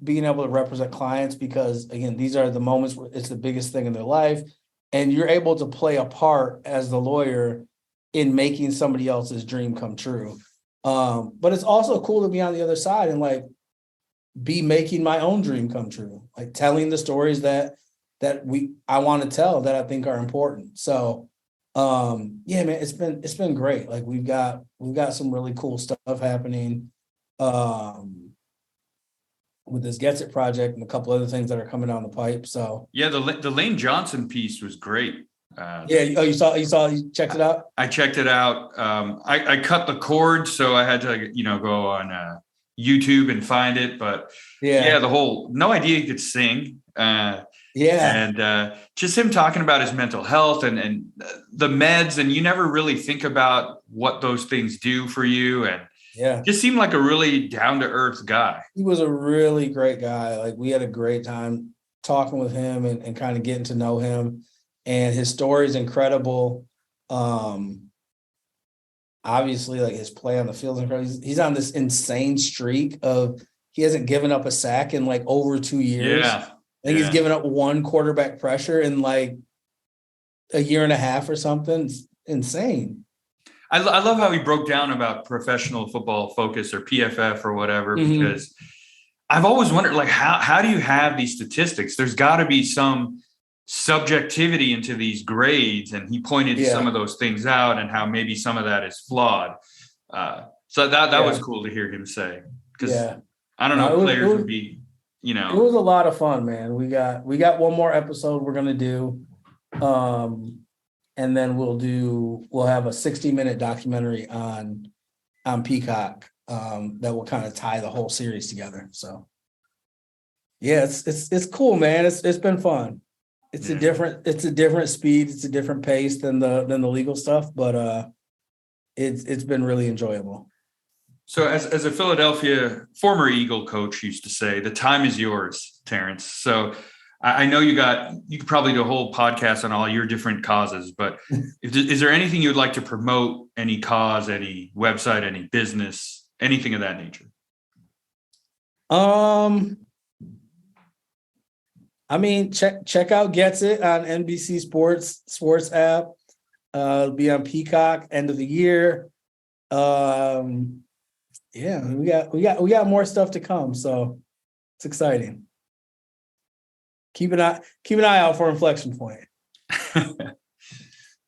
being able to represent clients because, again, these are the moments where it's the biggest thing in their life. And you're able to play a part as the lawyer in making somebody else's dream come true. But it's also cool to be on the other side and be making my own dream come true, telling the stories that I want to tell that I think are important. So yeah, man, it's been great. We've got some really cool stuff happening with this Gets It project and a couple other things that are coming down the pipe. So yeah, the Lane Johnson piece was great. You checked it out? I checked it out. I cut the cord, so I had to, go on YouTube and find it. But yeah, no idea he could sing. And just him talking about his mental health and the meds, and you never really think about what those things do for you. And just seemed like a really down-to-earth guy. He was a really great guy. We had a great time talking with him and kind of getting to know him. And his story is incredible. Obviously, his play on the field is incredible. He's on this insane streak of he hasn't given up a sack in over 2 years. Yeah. I think he's given up one quarterback pressure in a year and a half or something. It's insane. I love how he broke down about Professional Football Focus or PFF or whatever, because I've always wondered, like, how do you have these statistics? There's got to be some subjectivity into these grades, and he pointed some of those things out and how maybe some of that is flawed. So that was cool to hear him say, because I don't know, players would be, you know, it was a lot of fun, man. We got one more episode we're gonna do, and then we'll have a 60-minute documentary on Peacock that will kind of tie the whole series together. So yeah, it's cool, man. It's been fun. It's a different speed, it's a different pace than the legal stuff, but it's been really enjoyable. So as a Philadelphia former Eagle coach used to say, the time is yours, Terrence. So I know you could probably do a whole podcast on all your different causes, but is there anything you'd like to promote, any cause, any website, any business, anything of that nature? I mean, check out Gets It on NBC Sports app. It'll be on Peacock end of the year. Yeah, we got more stuff to come, so it's exciting. Keep an eye out for Inflection Point.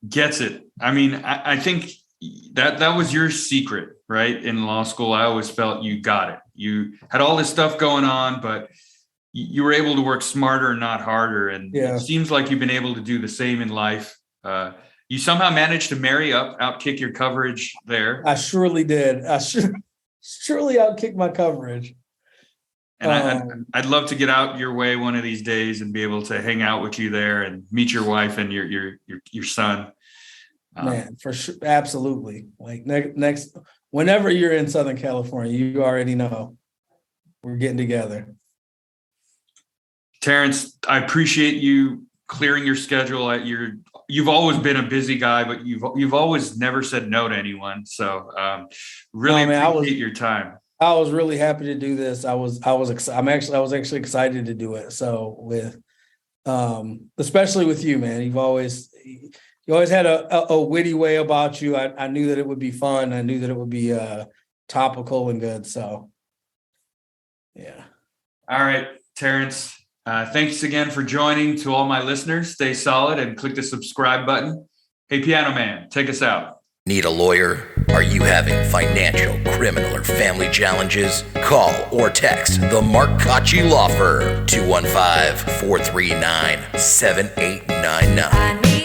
Gets It. I mean, I think that was your secret, right? In law school, I always felt you got it. You had all this stuff going on, but you were able to work smarter and not harder. And it seems like you've been able to do the same in life. You somehow managed to marry up, outkick your coverage there. I surely did. Surely outkick my coverage. And I'd love to get out your way one of these days and be able to hang out with you there and meet your wife and your son. Man, for sure, absolutely. Like next, whenever you're in Southern California, you already know we're getting together. Terrence, I appreciate you clearing your schedule. You've always been a busy guy, but you've always never said no to anyone. So really appreciate your time. I was really happy to do this. I was actually excited to do it. So with especially with you, man, you always had a witty way about you. I knew that it would be fun. I knew that it would be topical and good. So yeah. All right, Terrence. Thanks again for joining. To all my listeners, stay solid and click the subscribe button. Hey, Piano Man, take us out. Need a lawyer? Are you having financial, criminal, or family challenges? Call or text the Mark Kachi Law Firm, 215-439-7899.